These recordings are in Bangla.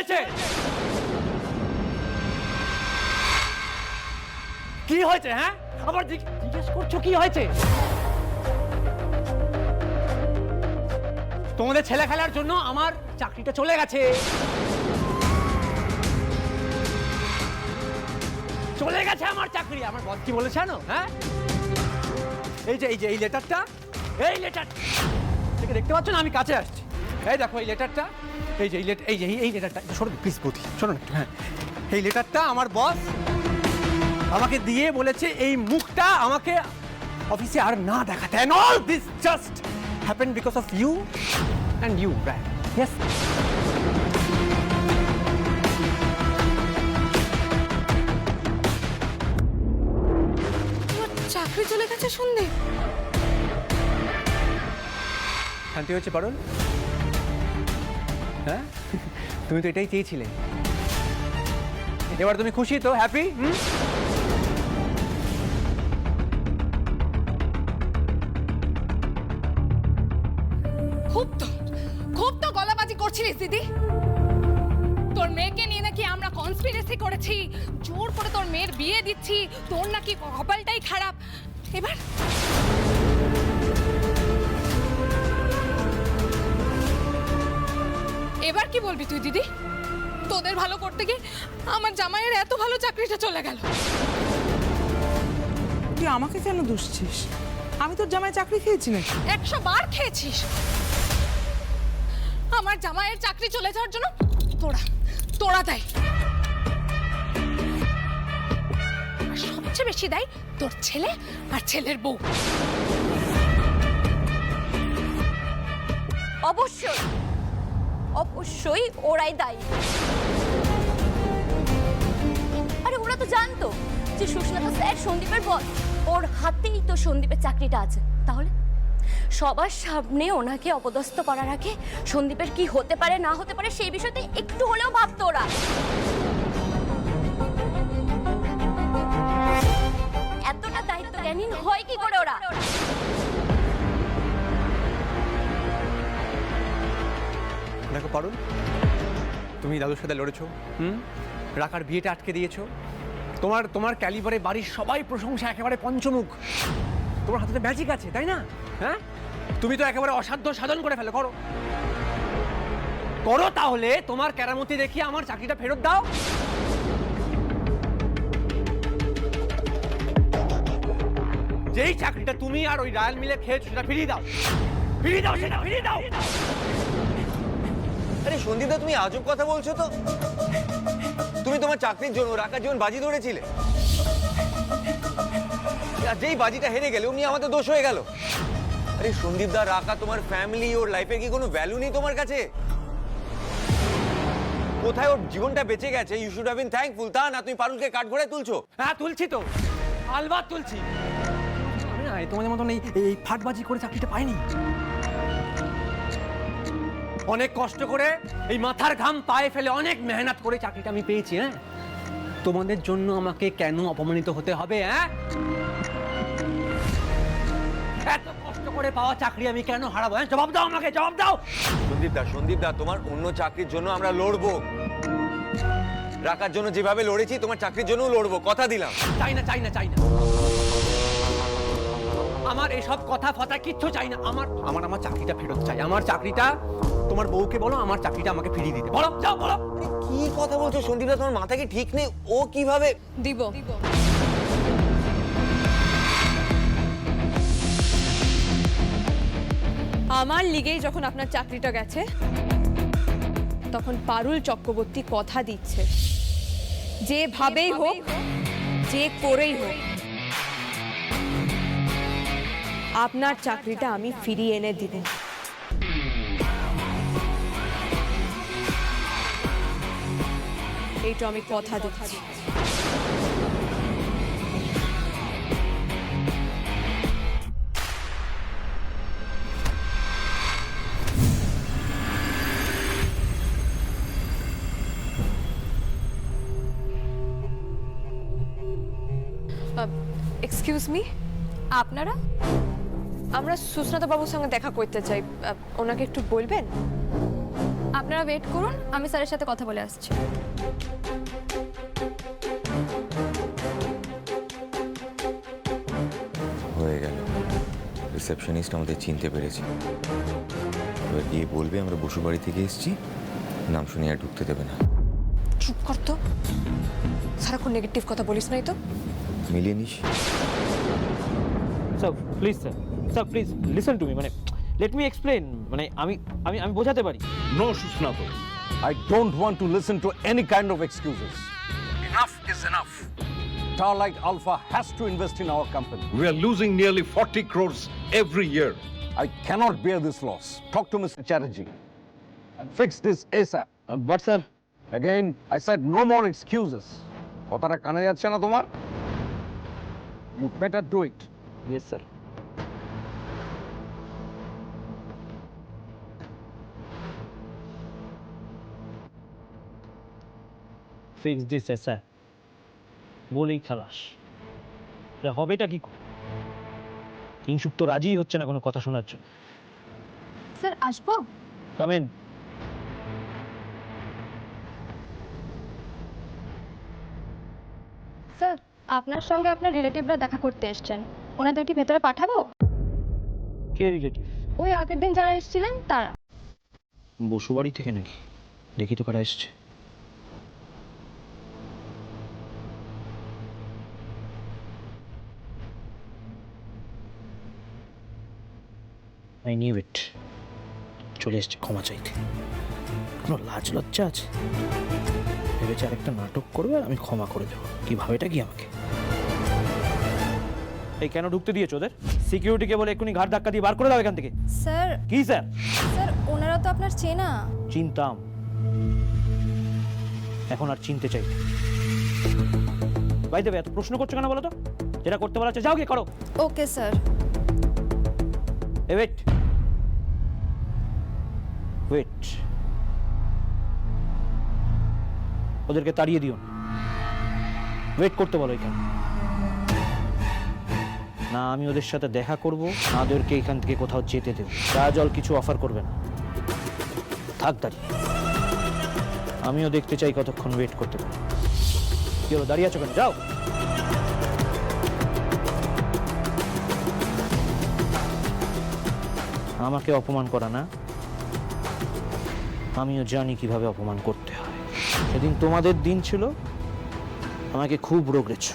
হয়েছে? কি হয়েছে? হ্যাঁ, আবার জিজ্ঞেস করছো কি হয়েছে? তোমাদের ছেলে খেলার জন্য আমার চাকরিটা চলে গেছে। চলে গেছে আমার চাকরি। আমার বস কি বলেছে জানো? হ্যাঁ, এই লেটারটা, এই লেটার থেকে দেখতে পাচ্ছ না? আমি কাছে আসছি, এই দেখো এই লেটারটা, এই লেটারটা শোনো প্লিজ বৌদি, শোনো না। হ্যাঁ, এই লেটারটা আমার বস আমাকে দিয়ে বলেছে এই মুখটা আমাকে অফিসে আর না দেখাতে। and all this just happened because of you and you, right? Yes. চাকরি চলে গেছে সন্দীপ? শান্তি হচ্ছে পারুল? হ্যাঁ, তুমি তো এটাই চেয়েছিলে। এবার তুমি খুশি তো? হ্যাপি? খুব তো গলাবাজি করছিলিস দিদি। তোর মেয়েকে নিয়ে নাকি আমরা কনস্পিরেসি করেছি, জোর করে তোর মেয়ের বিয়ে দিচ্ছি, তোর নাকি কপালটাই খারাপ। এবার কি বলবি তুই দিদি? তোদের ভালো করতে গিয়ে আমার জামাইয়ের এত ভালো চাকরিটা চলে গেল। তুই আমাকে কেন দুষছিস? আমি তোর জামাই চাকরি খেয়েছি নাকি? 100 বার খেয়েছিস। আমার জামাইয়ের চাকরি চলে যাওয়ার জন্য তোরা দেয়। আর সবচেয়ে বেশি দেয় তোর ছেলে আর ছেলের বউ। অবশ্যই ওরাই দায়ী। আরে ওরা তো জানতো যে সুস্মিতা স্যার সন্দীপের বস, ওর হাতেই তো সন্দীপের চাকরিটা আছে। তাহলে সবার সামনে ওনাকে অপদস্থ করার আগে সন্দীপের কি হতে পারে না হতে পারে সেই বিষয়তে একটু হলেও ভাবতো ওরা। এতটা দায়িত্ব জ্ঞানহীন হয় কি করে ওরা? দেখো পারুল, তুমি দাদুর সাথে লড়েছো, রাকার বিয়েটা আটকে দিয়েছো। তোমার ক্যালিবারে বাড়ির সবাই প্রশংসা, একেবারে পঞ্চমুখ। তোমার হাতে ম্যাজিক আছে, তাই না? হ্যাঁ, তুমি তো একেবারে অসাধ্য সাধন করে ফেলো। করো তাহলে তোমার কেরামতি দেখিয়ে আমার চাকরিটা ফেরত দাও। যেই চাকরিটা তুমি আর ওই রায়াল মিলে খেয়েছো সেটা ফিরিয়ে দাও। সেটা ফিরিয়ে দাও। আরে সন্দীপদা, তুমি আজব কথা বলছো তো। তুমি তোমার চাকরির জন্য রাখার জীবন বাজি ধরেছিলে, আর যেই বাজিটা হেরে গেলে অমনি আমাদের দোষ হয়ে গেল। আরে সন্দীপদা, রাকা তোমার ফ্যামিলি, ওর লাইফের কি কোনো ভ্যালু নেই তোমার কাছে? কোথায় ওর জীবনটা বেঁচে গেছে, you should have been thankful. তা না তুমি পারুলকে কাঠগড়ায় তুলছো। হ্যাঁ, তুলছি তো, আলবাত তুলছি। আমি না তোমাদের মতন এই ফাটবাজি করে চাকরিটা পাইনি। অনেক কষ্ট করে, এই মাথার ঘাম পায়ে ফেলে অনেক মেহনত করে চাকরিটা আমি পেয়েছি। হ্যাঁ, তোমাদের জন্য আমাকে কেন অপমানিত হতে হবে? হ্যাঁ, এত কষ্ট করে পাওয়া চাকরি আমি কেন হারাবো? হ্যাঁ, জবাব দাও আমাকে, জবাব দাও। সন্দীপদা, তোমার অন্য চাকরির জন্য আমরা লড়বো। রাখার জন্য যেভাবে লড়েছি তোমার চাকরির জন্যও লড়বো, কথা দিলাম। চাই না। আমার এসব কথা ফথা কিচ্ছু চাই না। আমার চাকরিটা ফেরত চাই। আমার চাকরিটা, তোমার বউকে বলো আমার চাকরিটা আমাকে ফিরিয়ে দিতে। বলো, যাও বলো। কি কথা বলছো সন্দীপদা? তোমার মাথা কি ঠিক নেই? ও কিভাবে দিব? আমার লিগেই যখন আপনার চাকরিটা গেছে, তখন পারুল চক্রবর্তী কথা দিচ্ছে যেভাবেই হোক, যে করেই হোক, আপনার চাকরিটা আমি ফিরিয়ে এনে দিব। এইটা আমি কথা দিচ্ছি। এক্সকিউজ মি, আপনারা? আমরা সুস্মিতা বাবুর সঙ্গে দেখা করতে চাই, ওনাকে একটু বলবেন? আপনারা ওয়েট করুন, আমি স্যারের সাথে কথা বলে আসছি। হয়ে গেল, রিসেপশনিস্ট আমাদের চিনতে পেরেছে। এবার গিয়ে বলবে আমরা বসুবাড়ি থেকে এসেছি, নাম শুনে আর ঢুকতে দেবে না। চুপ কর তো, সারাক্ষণ নেগেটিভ কথা বলিস নাই তো। মিলিয়ে নিস। Sir please sir please listen to me, মানে লেট মি এক্সপ্লেন, মানে আমি আমি আমি বোঝাতে পারি। No, Susnato. I don't want to listen to any kind of excuses. Enough is enough. Starlight Alpha has to invest in our company. We are losing nearly 40 crores every year. I cannot bear this loss. Talk to Mr. Chatterjee and fix this ASAP. But sir, Again, I said no more excuses. কথাটা কানে যাচ্ছে না তোমার? You better do it. Yes sir. Fix this sir, বলেই খালাস। এটা হবেটা কি করে? কিংশুক তো রাজি হচ্ছে না কোনো কথা শোনার জন্য। স্যার আসবো? কামেন। স্যার আপনার সঙ্গে আপনার রিলেটিভরা দেখা করতে এসেছেন, ওনাদের কি ভেতরে পাঠাবো? কে রিলেটিভ? ওই আগের দিন যারা এসেছিলেন তারা। বসুবাড়ি থেকে নাকি? দেখি তো কারা এসছে। আই নিউ ইট, চলে এসছে ক্ষমা চাইতে। কোনো লাজ লজ্জা আছে? ভেবেছে আরেকটা নাটক করবে আর আমি ক্ষমা করে দেবো। কি ভাবেটা কি আমাকে? এই কেন ঢুকতে দিয়েছো ওদের? সিকিউরিটিকে বলে এক্ষুনি ঘাট ধাক্কা দিয়ে বার করে দাও এখান থেকে। স্যার কি স্যার? স্যার ওনারা তো আপনার চেনা। চিনতাম, এখন আর চিনতে চাই না। ভাই দেবে, এত প্রশ্ন করছো কেন বলো তো? যেটা করতে বলা হচ্ছে যাও গিয়ে করো। Okay sir. ওয়েট ওয়েট, ওদেরকে তাড়িয়ে দিও না, ওয়েট করতে বলো এখানে। না আমি ওদের সাথে দেখা করব, না ওদেরকে এখান থেকে কোথাও যেতে দেবো। চা জল কিছু অফার করবে না, থাক দাঁড়িয়ে। আমিও দেখতে চাই কতক্ষণ ওয়েট করতে পারি। কি হলো, দাঁড়িয়ে আছো কেন? যাও। আমাকে অপমান করা না, আমিও জানি কিভাবে অপমান করতে হয়। সেদিন তোমাদের দিন ছিল, আমাকে খুব রগড়েছ।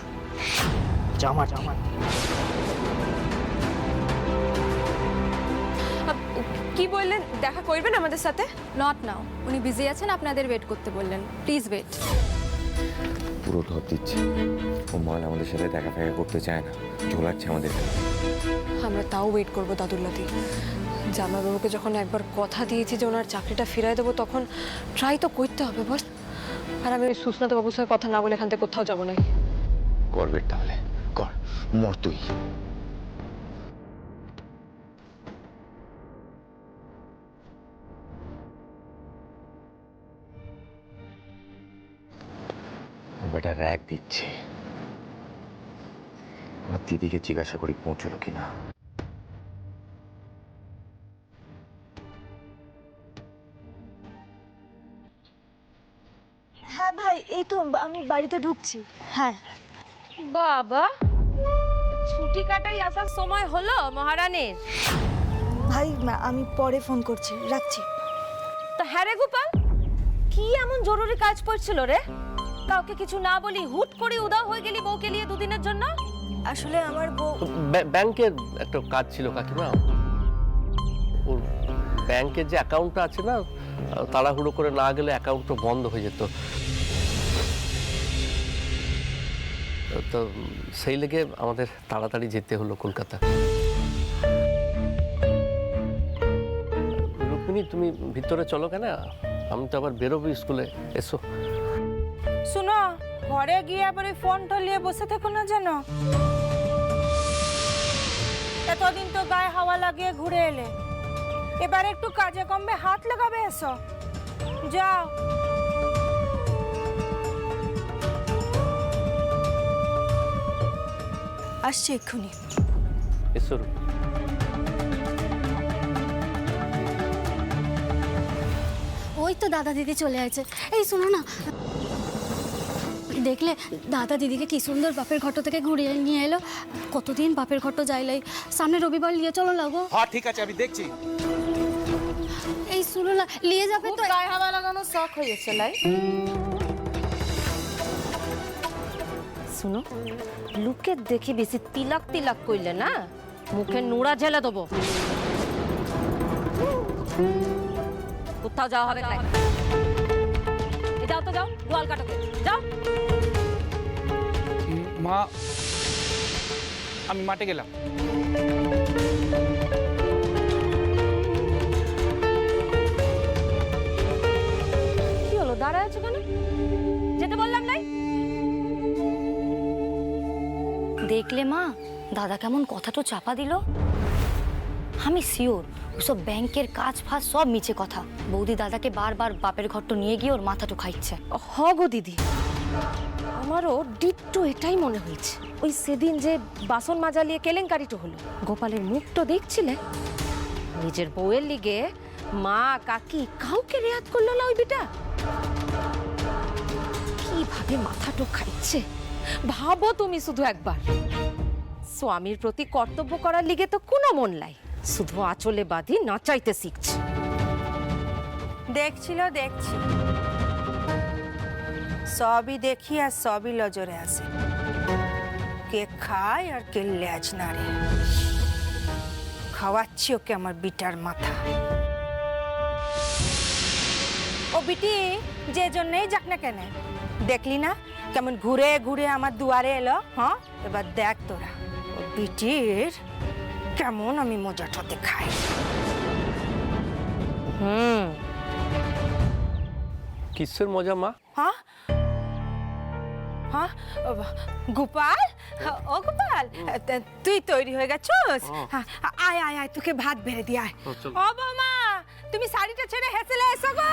জামা জামা কি বললেন, দেখা করবেন আমাদের সাথে? নট নাও, উনি বিজি আছেন, আপনাদের ওয়েট করতে বললেন। Please wait. পুরো ঢপ দিচ্ছে। ও মাল আমাদের সাথে দেখা ফেকা করতে চায় না, ঝোলাচ্ছে আমাদের। আমরা তাও ওয়েট করবো দাদুল্লাদি। জামাইবাবুকে যখন একবার কথা দিয়েছি যে ওনার চাকরিটা ফিরাই দেবো, তখন ট্রাই তো করতে হবে বল। আর আমি ওই সুস্নাত বাবুর সঙ্গে কথা না বলে এখান থেকে কোথাও যাবো না। করবে তাহলে কর, মর তুই। বেটা র্যাক দিচ্ছে। আমার দিদিকে জিজ্ঞাসা করি পৌঁছলো কিনা। হ্যাঁ ভাই, এই তো আমি বাড়িতে ঢুকছি। হ্যাঁ বাবা, ছুটি কাটাই আসার সময় হলো মহারানীর। ভাই, আমি পরে ফোন করছি, রাখছি। তা হ্যাঁ রে গোপাল, কি এমন জরুরি কাজ পড়ছিল রে? কাউকে কিছু না বলি হুট করে উদাও হয়ে গেলি বউকে নিয়ে দুদিনের জন্য। আসলে আমার বউ ব্যাংকের একটা কাজ ছিল কাকিমা। ওর ব্যাংকের যে অ্যাকাউন্টটা আছে না, তাড়াহুড়ো করে না গেলে অ্যাকাউন্টটা বন্ধ হয়ে যেত। তো সেই লেগে আমাদের তাড়াতাড়ি যেতে হলো কলকাতা। রুক্মিণী, তুমি ভিতরে চলো কেন? আমি তো আবার বেরোবো স্কুলে। এসো। শুনো, ঘরে গিয়ে আবার ওই ফোনটা নিয়ে বসে থেকো না যেন। এতদিন তো গায়ে হাওয়া লাগিয়ে ঘুরে এলে, এবার একটু কাজে কমবে হাত লাগাবে। এসো, যাও। আসছে এক্ষুনি। এসো। ওই তো দাদা দিদি চলে আছে। এই শোনো না, দেখলে দাদা দিদিকে কি সুন্দর বাপের ঘর থেকে ঘুরিয়ে নিয়ে এলো। কতদিন বাপের ঘর যাইলাই, সামনে রবিবার নিয়ে চলো লাগো। হ্যাঁ ঠিক আছে, আমি দেখছি। এই শুনো না, নিয়ে যাবে তো। গায়ে হাওয়া লাগানোর শখ হয়েছে লাই। শুনো, লুকে দেখি বেশি তিলাক তিলাক কইলে না মুখে নোড়া ঝেলে দেবো। কোথাও যাওয়া হবে না। যাও তো যাও, গোয়াল কাটোকে যাও। মা, আমি মাঠে গেলাম। কি হলো, দাঁড়ায় আছো কেন? যেতে বললাম নাই? দেখলে মা, দাদা কেমন কথাটা চাপা দিল। আমি শিওর ওসব ব্যাংকের কাজ ফাজ সব মিছে কথা। বৌদি দাদাকে বারবার বাপের ঘরটা নিয়ে গিয়ে ওর মাথাটা খাইছে। হ গো দিদি, আমারও ডিট্টো এটাই মনে হয়েছে। ওই সেদিন যে বাসন মাজা নিয়ে কেলেঙ্কারিটা হলো, গোপালের মুখটা দেখছিলে? নিজের বউয়ের লিগে মা কাকি কাউকে রেয়াত করলো না ওই বিটা। কিভাবে মাথাটা খাইছে ভাবো তুমি শুধু একবার। স্বামীর প্রতি কর্তব্য করার লিগে তো কোনো মন নাই, শুধু আঁচলে বাঁধি নাচাইতে শিখছে। দেখছি সবই দেখি আর সবই নজরে আসে। কে খায় আর কে লেজ নাড়ে। খাওয়াচ্ছি ওকে আমার বিটার মাথা। ও বিটি যে জন্যই যাক না কেন, দেখলি না কেমন ঘুরে ঘুরে আমার দুয়ারে এলো। হ্যাঁ, এবার দেখ তোরা ও বিটির কেমন আমি মজাটাতে খাই। কিসের মজা মা? হ্যাঁ হ্যাঁ, গোপাল, ও গোপাল, তুই তৈরি হয়ে গেছিস? আয় আয় আয়, তোকে ভাত বেড়ে দি আয়। ও বৌমা, তুমি শাড়িটা ছেড়ে হেসেলে এসো গো।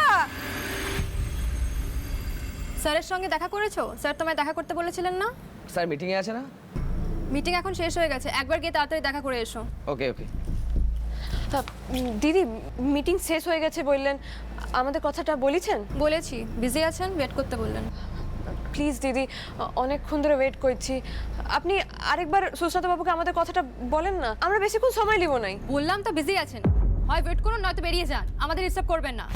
স্যারের সঙ্গে দেখা করেছো? স্যার তোমায় দেখা করতে বলেছিলেন না? স্যার মিটিংয়ে আছে না? মিটিং এখন শেষ হয়ে গেছে, একবার গিয়ে তাড়াতাড়ি দেখা করে এসো। ওকে ওকে। দিদি, মিটিং শেষ হয়ে গেছে বললেন, আমাদের কথাটা বলেছেন? বলেছি, বিজি আছেন, ওয়েট করতে বললেন। প্লিজ দিদি, অনেকক্ষণ ধরে ওয়েট করছি, আপনি আরেকবার সুস্মিতা বাবুকে আমাদের কথাটা বলেন না, আমরা বেশিক্ষণ সময় নিব নাই। বললাম তো বিজি আছেন, হয় ওয়েট করুন নয়তো বেরিয়ে যান, আমাদের ডিস্টার্ব করবেন না।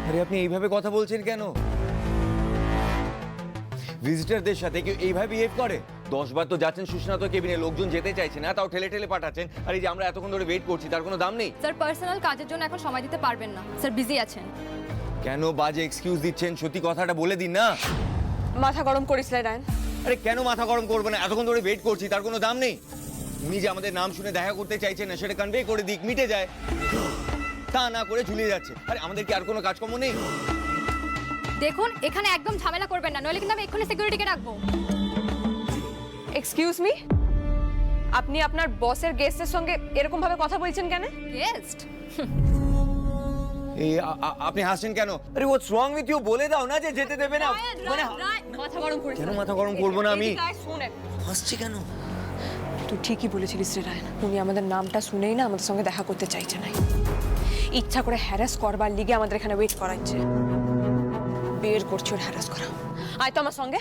আরে আপনি এইভাবে কথা বলছেন কেন? ভিজিটরদের সাথে কেউ এইভাবে বিহেভ করে? 10 বার তো যাচ্ছেন সুস্নাত কেবিনে, লোকজন যেতে চাইছে না, তাও ঠেলে ঠেলে পাঠাচ্ছেন। আর এই যে আমরা এতক্ষণ ধরে ওয়েট করছি, তার কোনো দাম নেই? স্যার পার্সোনাল কাজের জন্য এখন সময় দিতে পারবেন না, স্যার বিজি আছেন। কেন বাজে এক্সকিউজ দিচ্ছেন? সত্যি কথাটা বলে দিন না। মাথা গরম করিস না রায়ন। আরে কেন মাথা গরম করবো না? এতক্ষণ ধরে ওয়েট করছি, তার কোনো দাম নেই? উনি যে আমাদের নাম শুনে দেখা করতে চাইছেন না, সেটা কনভে করে দিক, মিটে যায়। তা না করে ঝুলিয়ে যাচ্ছে। আরে আমাদের কি আর কোনো কাজকর্ম নেই? দেখুন, এখানে একদম ঝামেলা করবেন না, নইলে কিন্তু আমি এক্ষুনি সিকিউরিটিকে রাখবো। এক্সকিউজ মি, আপনি আপনার বসের গেস্টের সঙ্গে এরকম ভাবে কথা বলছেন কেন? গেস্ট? এই আপনি হাসছেন কেন? আরে হোয়াটস রং উইথ ইউ? বলে দাও না যে যেতে দেবে না। মানে মাথা গরম করিস না। কেন মাথা গরম করবো না আমি? শুনে হাসছি কেন? তুই ঠিকই বলেছিলিস রে রায়ন, উনি আমাদের নামটা শুনেই না আমাদের সঙ্গে দেখা করতে চাইছে না, ইচ্ছা করে হ্যারাস করবার লিগে আমাদের এখানে ওয়েট করাচ্ছে। বের করছি ওর হ্যারাস করা। আয় তো আমার সঙ্গে।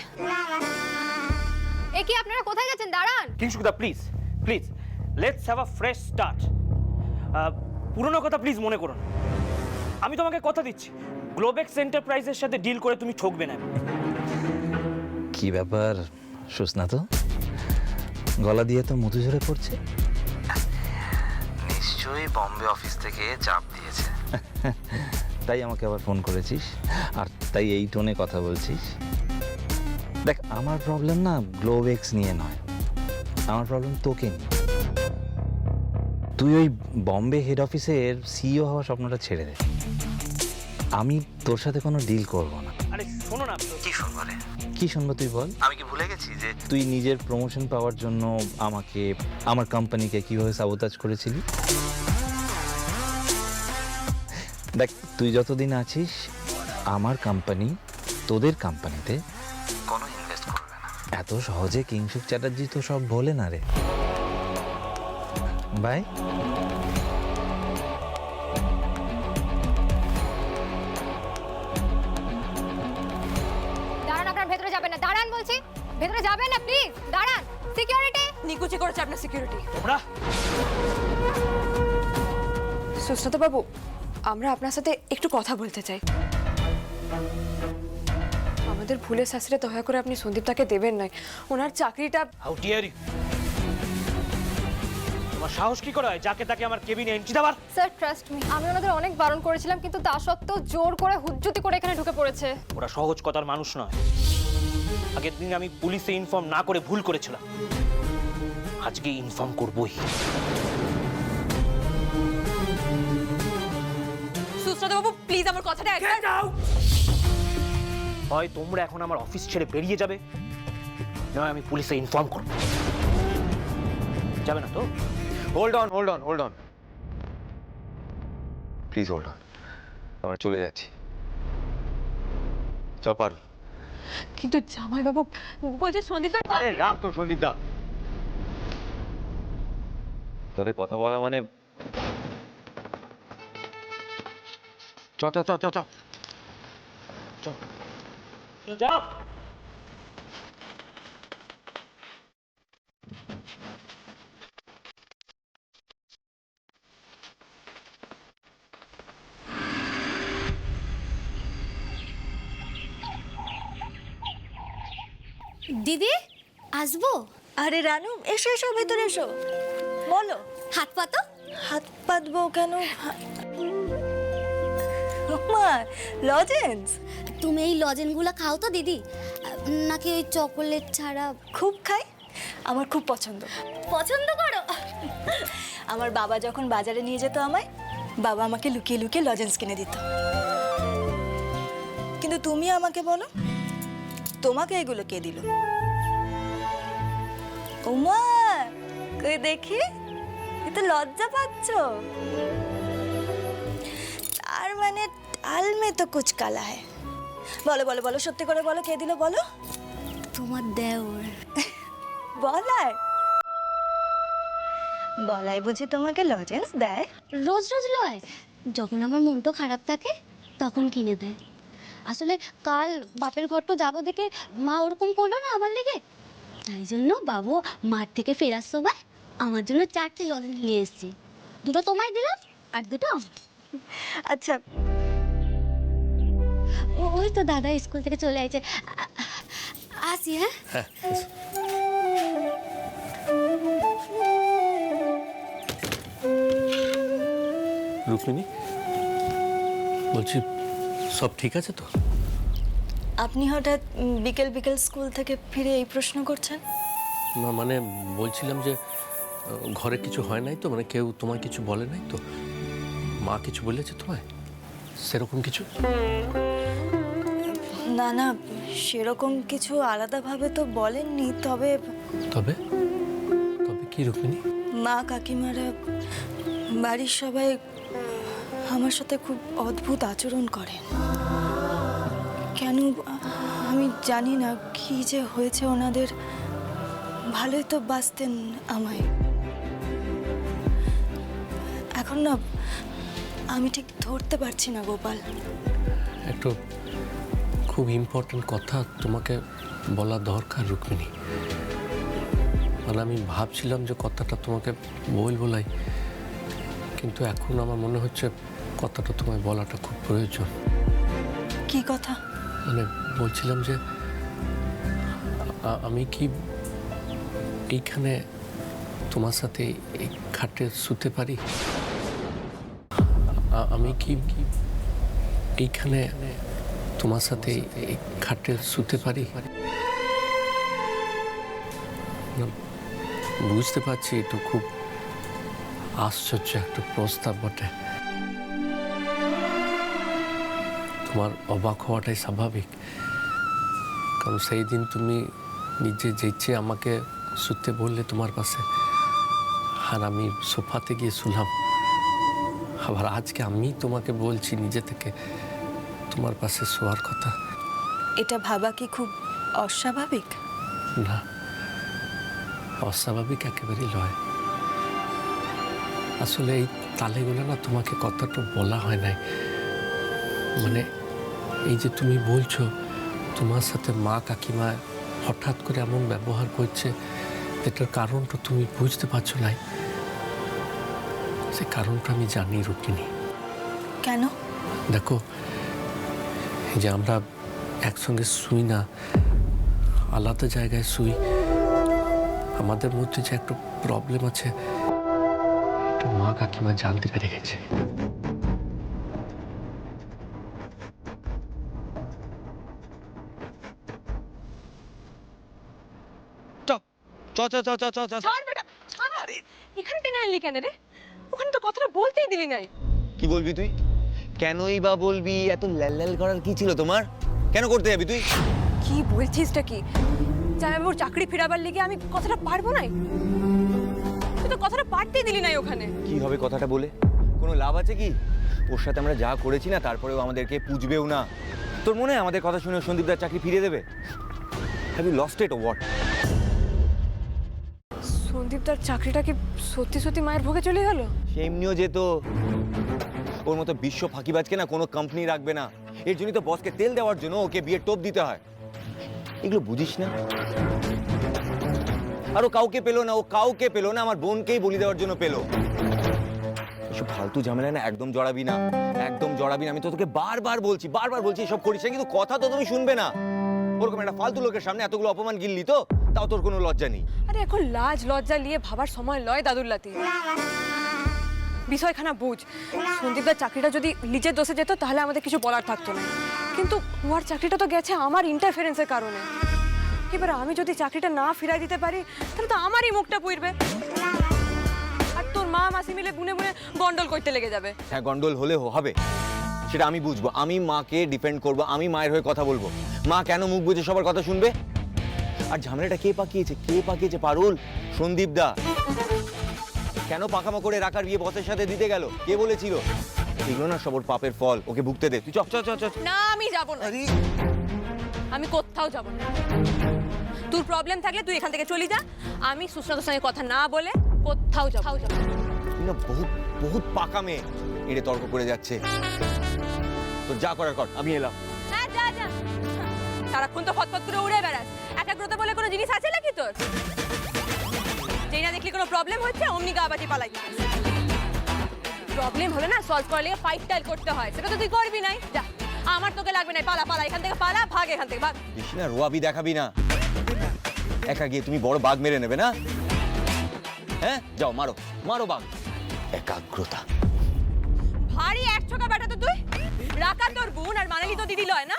এ কি, আপনারা কোথায় যাচ্ছেন? দাঁড়ান। কিংসুদা please please, let's have a fresh start. পুরনো কথা প্লিজ মনে করো না। আমি তোমাকে কথা দিচ্ছি, গ্লোবেক্স এন্টারপ্রাইজের সাথে ডিল করে তুমি ঠকবে না। কি ব্যাপার সুস্নাত, গলা দিয়ে তো মধু ঝরে পড়ছে? নিশ্চয়ই বম্বে অফিস থেকে চাপ দিয়েছে, তাই আমাকে আবার ফোন করেছিস আর তাই এই টোনে কথা বলছিস। দেখ, আমার প্রবলেম না গ্লোবেক্স নিয়ে নয়, আমার প্রবলেম তোকে নিয়ে। তুই ওই বম্বে হেড অফিসের সিইও হওয়ার স্বপ্নটা ছেড়ে দে। আমি তোর সাথে কোনো ডিল করব না। আরে শোনো না। কি শুনবো রে? কি শুনবো তুই বল? আমি কি ভুলে গেছি যে তুই নিজের প্রমোশন পাওয়ার জন্য আমাকে, আমার কোম্পানিকে কিভাবে সাবোতাজ করেছিলি? দেখ, তুই যতদিন আছিস আমার কোম্পানি তোদের কোম্পানিতে কোনো ইনভেস্ট করবে না। এত সহজে কিংসুক চ্যাটার্জি তো সব বলে না রে। বাই। বলছি, ভেতরে যাবেন না প্লিজ, দাঁড়ান। সিকিউরিটি নিকুচি করেছে আপনার সিকিউরিটি। তোমরা সুস্মিতা বাবু, আমরা আপনার সাথে একটু কথা বলতে চাই। আমাদের ভুলের শাস্তিটা দয়া করে আপনি সন্দীপটাকে দেবেন না, ওনার চাকরিটা। How dare you! তোমার সাহস কি করে হয় যাকে তাকে আমার কেবিনে এন্ট্রি দেওয়ার? স্যার ট্রাস্ট মি, আমি ওনাদের অনেক বারণ করেছিলাম, কিন্তু তা সত্ত্বেও জোর করে হুজ্জতি করে এখানে ঢুকে পড়েছে। ওরা সহজ কথার মানুষ নয়। আগের দিন আমি পুলিশে ইনফর্ম না করে ভুল করেছিলাম, আজকে ইনফর্ম করবই। সুস্মিতা বাবু প্লিজ আমার কথাটা একবার। হয় তোমরা এখন আমার অফিস ছেড়ে বেরিয়ে যাবে, নয় আমি পুলিশে ইনফর্ম করব। যাবে না তো? Hold on please hold on, আমরা চলে যাচ্ছি। চল পারো। কিন্তু জামাই বাবু বলছে সন্দীপ। আরে রাখ তো সন্দীপ দা, তোদের কথা বলা মানে চ চ চ চ চ যাও। দিদি আসবো? আরে রানু, এসো এসো, ভেতরে এসো, বলো। হাত পাতো। হাত পাতবো কেন? মা, লজেন্স? তুমি এই লজেনগুলো খাও তো দিদি, নাকি ওই চকোলেট ছাড়া? খুব খাই, আমার খুব পছন্দ। পছন্দ করো? আমার বাবা যখন বাজারে নিয়ে যেত আমায়, বাবা আমাকে লুকিয়ে লুকিয়ে লজেন্স কিনে দিত। কিন্তু তুমি আমাকে বলো, তোমাকে এগুলো কে দিল? ওমা, কই দেখি, এ তো লজ্জা পাচ্ছ। তার মানে ডাল মে তো কুছ কালা হ্যায়। বলো বলো বলো, সত্যি করে বলো, কে দিল বলো? তোমার দেওর। বলাই? বলাই বুঝি তোমাকে লজেন্স দেয়? রোজ রোজ লয়, যখন আমার মনটা খারাপ থাকে তখন কিনে দেয়। আসলে কাল বাপের ঘর তো যাবো দেখে মা ওরকম করলো না আমার লেগে, তাই জন্য বাবু মাঠ থেকে ফেরার সময় আমার জন্য 4টে লজেন্স নিয়ে এসেছি। 2টো তোমায় দিলাম আর 2টো আমার। আচ্ছা, ওই তো দাদা স্কুল থেকে চলে আসছে, আসি। হ্যাঁ রুক্মিণী, বলছি সব ঠিক আছে তো? আপনি হঠাৎ বিকেল বিকেল স্কুল থেকে ফিরে এই প্রশ্ন করছেন? না মানে বলছিলাম যে ঘরে কিছু হয় নাই তো, মানে কেউ তোমায় কিছু বলে নাই তো? মা কিছু বলেছে তোমায় সেরকম কিছু? না না, সেরকম কিছু আলাদাভাবে তো বলেননি, তবে তবে তবে কি রুক্মিণী? মা কাকিমারা বাড়ির সবাই আমার সাথে খুব অদ্ভুত আচরণ করেন। কেন আমি জানি না, কি যে হয়েছে ওনাদের। ভালোই তো বাঁচতেন আমায়, এখন না আমি ঠিক ধরতে পারছি না গোপাল। একটু খুব ইম্পর্টেন্ট কথা তোমাকে বলা দরকার রুক্মিণী। মানে আমি ভাবছিলাম যে কথাটা তোমাকে বলাই, কিন্তু এখন আমার মনে হচ্ছে কথাটা তোমায় বলাটা খুব প্রয়োজন। কি কথা? মানে বলছিলাম যে আমি কি এইখানে তোমার সাথে এই খাটে শুতে পারি? আমি কি এইখানে তোমার সাথে এই খাটে শুতে পারি? বুঝতে পারছি এটা খুব আশ্চর্য একটা প্রস্তাব বটে, তোমার অবাক হওয়াটাই স্বাভাবিক, কারণ সেই দিন তুমি নিজে যেচে আমাকে শুতে বললে তোমার পাশে, আর আমি সোফাতে গিয়ে শুনলাম। আবার আজকে আমি তোমাকে বলছি নিজে থেকে তোমার পাশে শোয়ার কথা। এটা ভাবা কি খুব অস্বাভাবিক? না, অস্বাভাবিক একেবারেই নয়। আসলে এই তালেগুলো না তোমাকে কথাটা বলা হয় নাই। মানে এই যে তুমি বলছো তোমার সাথে মা কাকিমা হঠাৎ করে এমন ব্যবহার করছে, এটার কারণটা তুমি বুঝতে পারছো না। সে কারণটা আমি জানি রুক্মিণী। কেন? দেখো, এই যে আমরা একসঙ্গে শুই না, আলাদা জায়গায় শুই, আমাদের মধ্যে যে একটা প্রবলেম আছে, এটা মা কাকিমা জানতে পেরে গেছে। এখানে টেনে আনলি কেন রে? ওখানে তো কথাটা বলতেই দিলি নাই। কি বলবি তুই? কেনই বা বলবি? এত ল্যাল করার কি ছিল তোমার? কেন করতে যাবি তুই? কি বলছিসটা কি? জামাইবাবুর চাকরি ফেরাবার লেগে আমি কথাটা পারবো নাই? তুই তো কথাটা পারতেই দিলি নাই ওখানে। কি হবে কথাটা বলে? কোনো লাভ আছে কি? ওর সাথে আমরা যা করেছি না, তারপরেও আমাদেরকে পুজবেও না। তোর মনে হয় আমাদের কথা শুনে সন্দীপদার চাকরি ফিরিয়ে দেবে? Have you lost it or what? Sandip তার চাকরিটা কি সত্যি সত্যি মায়ের ভোগে চলে গেল? সে এমনিও যেত। ওর মতো বিশ্ব ফাঁকিবাজকে না কোনো কোম্পানি রাখবে না। এর জন্যই তো বসকে তেল দেওয়ার জন্য ওকে বিয়ের টোপ দিতে হয়। এগুলো বুঝিস না? আর ও কাউকে পেলো না, ও কাউকে পেলো না, আমার বোনকেই বলি দেওয়ার জন্য পেলো। এসব ফালতু ঝামেলা না একদম জড়াবি না, একদম জড়াবি না। আমি তো তোকে বারবার বলছি এসব করিস না, কিন্তু কথা তো তুমি শুনবে না। ওরকম একটা ফালতু লোকের সামনে এতগুলো অপমান গিললি তো, তাও তোর কোনো লজ্জা নেই? আরে এখন লাজ লজ্জা নিয়ে ভাবার সময় লয় দাদুল্লাতি। বিষয়খানা বুঝ। সন্দীপদার চাকরিটা যদি নিজের দোষে যেত তাহলে আমাদের কিছু বলার থাকতো না, কিন্তু ওর চাকরিটা তো গেছে আমার ইন্টারফারেন্সের কারণে। এবার আমি যদি চাকরিটা না ফিরাই দিতে পারি তাহলে তো আমারই মুখটা পুড়বে, আর তোর মা মাসি মিলে বুনে বুনে গন্ডল করতে লেগে যাবে। হ্যাঁ, গন্ডল হলে হবে, সেটা আমি বুঝবো। আমি মাকে ডিপেন্ড করবো, আমি মায়ের হয়ে কথা বলবো। মা কেন মুখ বুঝে সবার কথা শুনবে? আর ঝামেলাটা কে পাকিয়েছে পারুল? সন্দীপ দা। কেন পাকামো করে রাখার বিয়ে বসের সাথে দিতে গেল? কে বলেছিল? এগুলো না সব ওর পাপের ফল। ওকে ভুগতে দে। তুই চ। না, আমি যাব না, আমি কোথাও যাব না। তোর প্রবলেম থাকলে তুই এখান থেকে চলে যা। আমি সুস্মিতার সঙ্গে কথা না বলে কোথাও যাব না। তুই না বহুত পাকা মেয়ে, এড়ে তর্ক করে যাচ্ছে। তো যা করার কর, আমি এলাম। হ্যাঁ, যা। সারাক্ষণ তো ফটফট করে উড়ে বেড়াস। একাগ্রতা বলে কোনো জিনিস আছে নাকি তোর? যেই না দেখলি কোনো প্রবলেম হচ্ছে অমনি গা বাজি পালাই। প্রবলেম হলে না সলভ করার লেগে ফাইট টাইল করতে হয়, সেটা তো তুই করবি নাই। যা, আমার তোকে লাগবে না। পালা এখান থেকে, পালা, ভাগ এখান থেকে, ভাগ। বেশি না রোয়াবি দেখাবি না। একা গিয়ে তুমি বড় বাঘ মেরে নেবে না? হ্যাঁ, যাও মারো বাঘ। একাগ্রতা। ভারী এক ছোকা বেটা তো তুই। রাকা তোর বোন আর মানালি তো দিদি লয় না?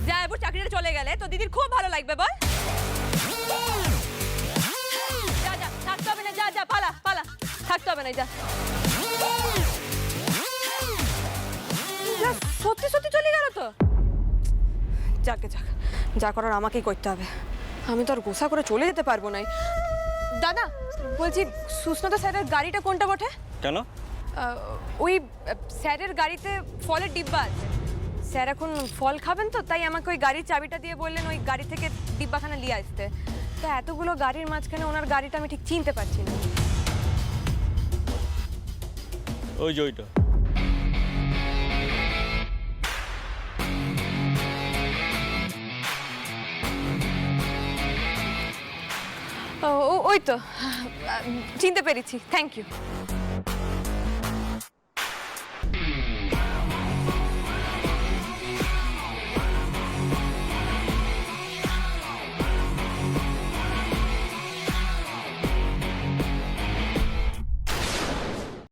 জামাইবাবুর চাকরিটা চলে গেলে তো দিদির খুব ভালো লাগবে, বল? যা, থাকতে হবে না। যা, পালা, থাকতে হবে না। যা, সত্যি চলে গেল তো? যাক, যা করার আমাকেই করতে হবে। আমি তো আর গোসা করে চলে যেতে পারবো না। দাদা বলছি, সুস্মিতা স্যারের গাড়িটা কোনটা বটে? কেন? ওই স্যারের গাড়িতে ফলের ডিব্বা আছে। স্যার এখন ফল খাবেন তো, তাই আমাকে ওই গাড়ির চাবিটা দিয়ে বললেন ওই গাড়ি থেকে ডিব্বাখানা নিয়ে আসতে। তা এতগুলো গাড়ির মাঝখানে ওনার গাড়িটা আমি ঠিক চিনতে পারছি না। ওই যে ওইটা। ওই তো চিনতে পেরেছি, থ্যাংক ইউ।